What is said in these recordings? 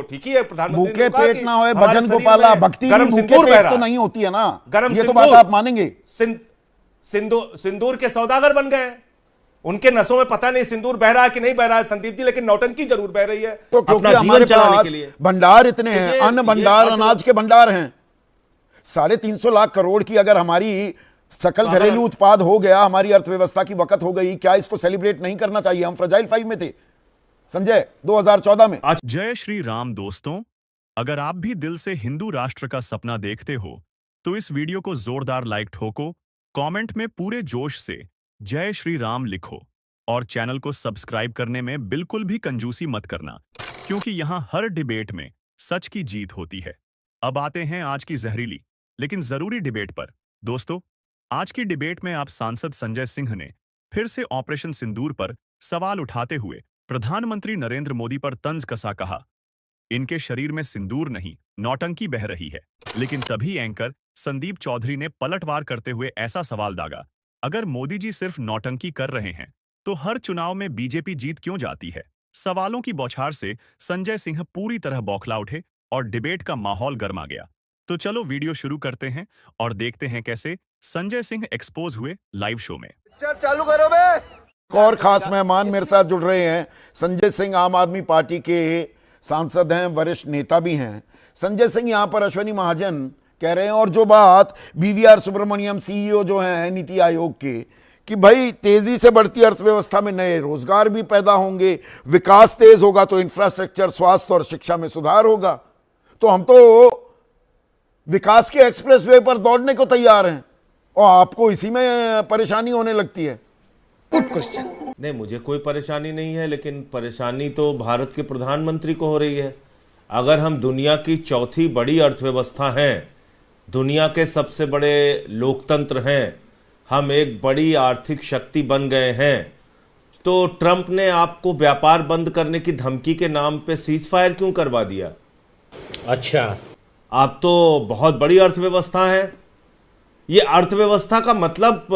ठीक ही है, प्रधानमंत्री भूखे पेट ना होए भजन को पाला, भक्ति भी भूखे पेट तो नहीं होती है ना, ये तो बात आप मानेंगे। सिंदूर के सौदागर बन गए, उनके नसों में पता नहीं सिंदूर बह रहा है कि नहीं बह रहा है संदीप जी, लेकिन नौटंकी जरूर बह रही है तो क्योंकि हमारे पास भंडार इतने हैं, अन्न भंडार, अनाज के भंडार हैं। 350 लाख करोड़ की अगर हमारी सकल घरेलू उत्पाद हो गया, हमारी अर्थव्यवस्था की वक़्त हो गई, क्या इसको सेलिब्रेट नहीं करना चाहिए? हम फ्रजाइल 5 में थे संजय 2014 में। जय श्री राम दोस्तों, अगर आप भी दिल से हिंदू राष्ट्र का सपना देखते हो तो इस वीडियो को जोरदार लाइक ठोको, कमेंट में पूरे जोश से जय श्री राम लिखो और चैनल को सब्सक्राइब करने में बिल्कुल भी कंजूसी मत करना, क्योंकि यहां हर डिबेट में सच की जीत होती है। अब आते हैं आज की जहरीली लेकिन जरूरी डिबेट पर। दोस्तों, आज की डिबेट में आप सांसद संजय सिंह ने फिर से ऑपरेशन सिंदूर पर सवाल उठाते हुए प्रधानमंत्री नरेंद्र मोदी पर तंज कसा कहा, इनके शरीर में सिंदूर नहीं नौटंकी बह रही है। लेकिन तभी एंकर संदीप चौधरी ने पलटवार करते हुए ऐसा सवाल दागा, अगर मोदी जी सिर्फ नौटंकी कर रहे हैं तो हर चुनाव में बीजेपी जीत क्यों जाती है? सवालों की बौछार से संजय सिंह पूरी तरह बौखला उठे और डिबेट का माहौल गर्मा गया। तो चलो वीडियो शुरू करते हैं और देखते हैं कैसे संजय सिंह एक्सपोज हुए लाइव शो में। चालू करो बे। एक और खास मेहमान मेरे साथ जुड़ रहे हैं। संजय सिंह आम आदमी पार्टी के सांसद हैं, वरिष्ठ नेता भी हैं। संजय सिंह यहाँ पर अश्विनी महाजन कह रहे हैं, और जो बात बीवीआर सुब्रमण्यम सीईओ जो हैं नीति आयोग के, कि भाई तेजी से बढ़ती अर्थव्यवस्था में नए रोजगार भी पैदा होंगे, विकास तेज होगा तो इंफ्रास्ट्रक्चर, स्वास्थ्य और शिक्षा में सुधार होगा, तो हम तो विकास के एक्सप्रेसवे पर दौड़ने को तैयार हैं और आपको इसी में परेशानी होने लगती है। Good question. नहीं, मुझे कोई परेशानी नहीं है, लेकिन परेशानी तो भारत के प्रधानमंत्री को हो रही है। अगर हम दुनिया की चौथी बड़ी अर्थव्यवस्था हैं, दुनिया के सबसे बड़े लोकतंत्र हैं, हम एक बड़ी आर्थिक शक्ति बन गए हैं, तो ट्रंप ने आपको व्यापार बंद करने की धमकी के नाम पे सीज फायर क्यों करवा दिया? अच्छा, आप तो बहुत बड़ी अर्थव्यवस्था है। ये अर्थव्यवस्था का मतलब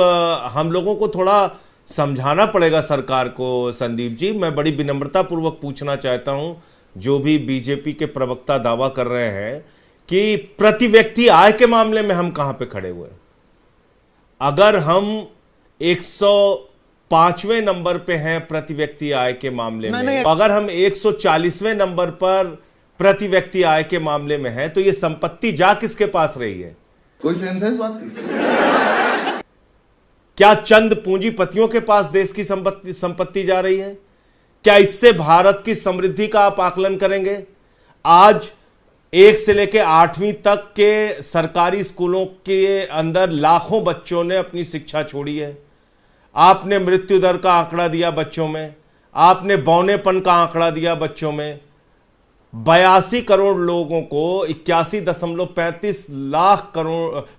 हम लोगों को थोड़ा समझाना पड़ेगा सरकार को। संदीप जी, मैं बड़ी विनम्रता पूर्वक पूछना चाहता हूं, जो भी बीजेपी के प्रवक्ता दावा कर रहे हैं कि प्रति व्यक्ति आय के मामले में हम कहां पे खड़े हुए? अगर हम 105वें नंबर पे हैं प्रति व्यक्ति आय के मामले में, अगर हम 140वें नंबर पर प्रति व्यक्ति आय के मामले में है, तो ये संपत्ति जा किसके पास रही है? कोई सेंस है इस बात की? क्या चंद पूंजीपतियों के पास देश की संपत्ति जा रही है? क्या इससे भारत की समृद्धि का आप आकलन करेंगे? आज 1 से लेकर 8वीं तक के सरकारी स्कूलों के अंदर लाखों बच्चों ने अपनी शिक्षा छोड़ी है। आपने मृत्यु दर का आंकड़ा दिया बच्चों में, आपने बौनेपन का आंकड़ा दिया बच्चों में। 82 करोड़ लोगों को,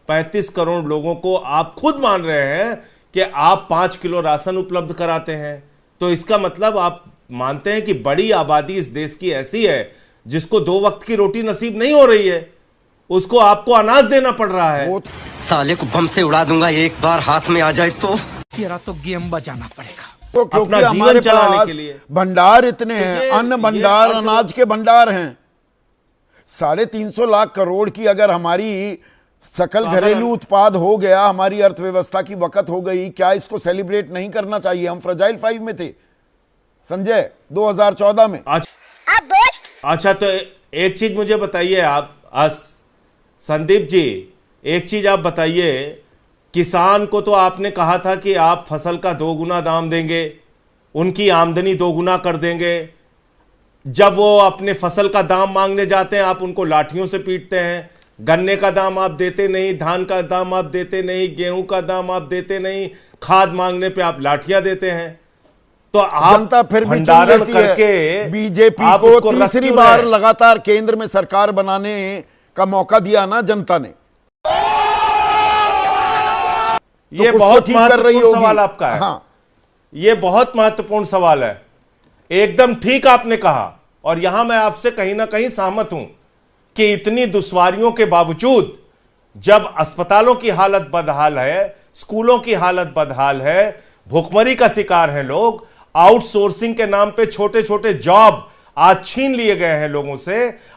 35 करोड़ लोगों को आप खुद मान रहे हैं कि आप 5 किलो राशन उपलब्ध कराते हैं। तो इसका मतलब आप मानते हैं कि बड़ी आबादी इस देश की ऐसी है जिसको 2 वक्त की रोटी नसीब नहीं हो रही है, उसको आपको अनाज देना पड़ रहा है। साले को बम से उड़ा दूंगा, एक बार हाथ में आ जाए तो तेरा तो गेम बजाना पड़ेगा। तो क्योंकि हमारे पास भंडार इतने हैं, अन्न भंडार, अनाज के भंडार हैं। 350 लाख करोड़ की अगर हमारी सकल घरेलू उत्पाद हो गया, हमारी अर्थव्यवस्था की वक़्त हो गई, क्या इसको सेलिब्रेट नहीं करना चाहिए? हम फ्रजाइल 5 में थे संजय 2014 में। अच्छा, तो एक चीज मुझे बताइए आप, संदीप जी, एक चीज आप बताइए, किसान को तो आपने कहा था कि आप फसल का 2 गुना दाम देंगे, उनकी आमदनी 2 गुना कर देंगे। जब वो अपने फसल का दाम मांगने जाते हैं, आप उनको लाठियों से पीटते हैं। गन्ने का दाम आप देते नहीं, धान का दाम आप देते नहीं, गेहूं का दाम आप देते नहीं, खाद मांगने पे आप लाठियां देते हैं। तो आप फिर भंडारण करके बीजेपी को तीसरी बार लगातार केंद्र में सरकार बनाने का मौका दिया ना जनता ने। ये बहुत महत्वपूर्ण सवाल आपका है। हाँ, ये बहुत महत्वपूर्ण सवाल है, एकदम ठीक आपने कहा, और यहां मैं आपसे कहीं ना कहीं सहमत हूं कि इतनी दुश्वारियों के बावजूद जब अस्पतालों की हालत बदहाल है, स्कूलों की हालत बदहाल है, भुखमरी का शिकार हैं लोग, आउटसोर्सिंग के नाम पे छोटे छोटे जॉब आज छीन लिए गए हैं लोगों से।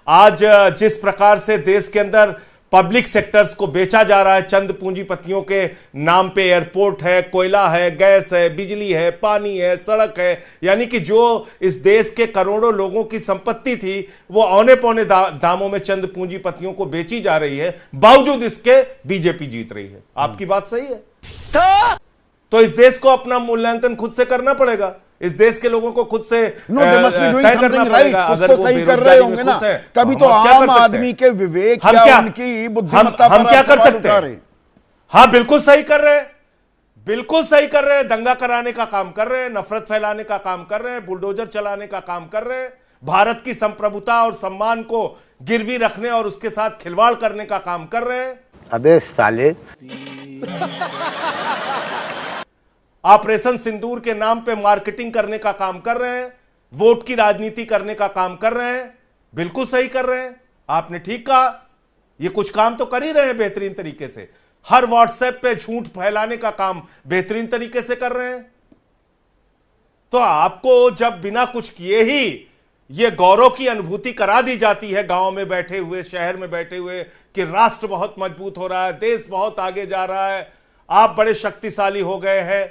आज जिस प्रकार से देश के अंदर पब्लिक सेक्टर्स को बेचा जा रहा है चंद पूंजीपतियों के नाम पे, एयरपोर्ट है, कोयला है, गैस है, बिजली है, पानी है, सड़क है, यानी कि जो इस देश के करोड़ों लोगों की संपत्ति थी वो औने पौने दामों में चंद पूंजीपतियों को बेची जा रही है, बावजूद इसके बीजेपी जीत रही है। आपकी बात सही है। तो इस देश को अपना मूल्यांकन खुद से करना पड़ेगा, इस देश के लोगों को खुद से तय करना पड़ेगा। अगर वो सही कर रहे होंगे ना, तभी तो आम आदमी के विवेक या उनकी बुद्धिमत्ता हम क्या कर सकते हैं? हाँ, बिल्कुल सही कर रहे हैं, बिल्कुल सही कर रहे हैं। दंगा कराने का काम कर रहे हैं, नफरत फैलाने का काम कर रहे हैं, बुलडोजर चलाने का काम कर रहे हैं, भारत की संप्रभुता और सम्मान को गिरवी रखने और उसके साथ खिलवाड़ करने का काम कर रहे हैं। अबे साले, ऑपरेशन सिंदूर के नाम पे मार्केटिंग करने का काम कर रहे हैं, वोट की राजनीति करने का काम कर रहे हैं। बिल्कुल सही कर रहे हैं, आपने ठीक कहा। ये कुछ काम तो कर ही रहे हैं बेहतरीन तरीके से। हर व्हाट्सएप पे झूठ फैलाने का काम बेहतरीन तरीके से कर रहे हैं। तो आपको जब बिना कुछ किए ही ये गौरव की अनुभूति करा दी जाती है गांव में बैठे हुए, शहर में बैठे हुए, कि राष्ट्र बहुत मजबूत हो रहा है, देश बहुत आगे जा रहा है, आप बड़े शक्तिशाली हो गए हैं,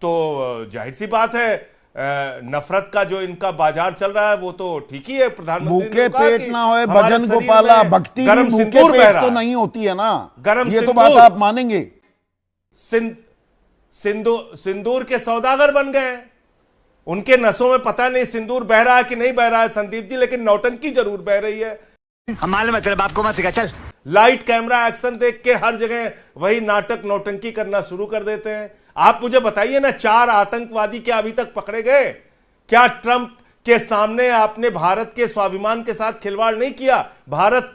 तो जाहिर सी बात है नफरत का जो इनका बाजार चल रहा है वो तो ठीक ही है। प्रधानमंत्री भूखे पेट ना होए भजन गोपाला, भक्ति भी भूखे पेट तो नहीं होती है ना, ये तो बात आप मानेंगे। सिंदूर के सौदागर बन गए, उनके नसों में पता नहीं सिंदूर बह रहा है कि नहीं बह रहा है संदीप जी, लेकिन नौटंकी जरूर बह रही है। हमारे मतलब आपको मत सिखा, चल। लाइट कैमरा एक्शन देख के हर जगह वही नाटक नौटंकी करना शुरू कर देते हैं। आप मुझे बताइए ना, 4 आतंकवादी क्या अभी तक पकड़े गए? क्या ट्रंप के सामने आपने भारत के स्वाभिमान के साथ खिलवाड़ नहीं किया? भारत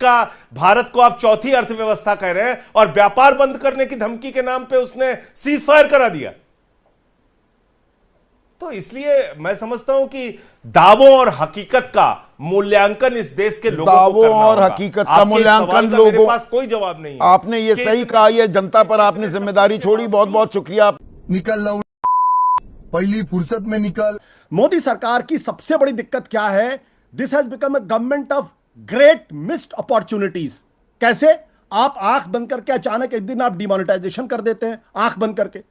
को आप चौथी अर्थव्यवस्था कह रहे हैं और व्यापार बंद करने की धमकी के नाम पे उसने सीज फायर करा दिया। तो इसलिए मैं समझता हूं कि दावों और हकीकत का मूल्यांकन इस देश के लोगों को करना और होगा। हकीकत का मूल्यांकन लोगों मेरे पास कोई जवाब नहीं है। आपने ये सही कहा, ये जनता पर आपने जिम्मेदारी छोड़ी, बहुत बहुत शुक्रिया। निकल लो, पहली फुर्सत में निकल। मोदी सरकार की सबसे बड़ी दिक्कत क्या है? This has become a government of great missed opportunities. कैसे? आप आंख बंद करके अचानक एक दिन आप डिमोनेटाइजेशन कर देते हैं, आंख बंद करके,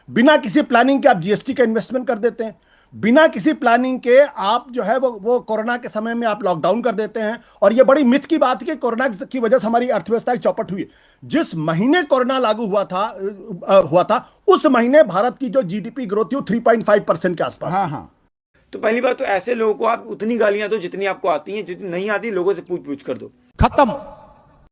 बिना किसी प्लानिंग के आप जीएसटी का इन्वेस्टमेंट कर देते हैं, बिना किसी प्लानिंग के आप जो है वो कोरोना के समय में आप लॉकडाउन कर देते हैं। और ये बड़ी मिथ की बात है कि कोरोना की वजह से हमारी अर्थव्यवस्था चौपट हुई। जिस महीने कोरोना लागू हुआ था उस महीने भारत की जो जीडीपी ग्रोथ थी वो 3.5% के आसपास। हाँ। तो पहली बात तो ऐसे लोगों को आप उतनी गालियां दो जितनी आपको आती हैं, जितनी नहीं आती लोगों से पूछ कर दो। खत्म।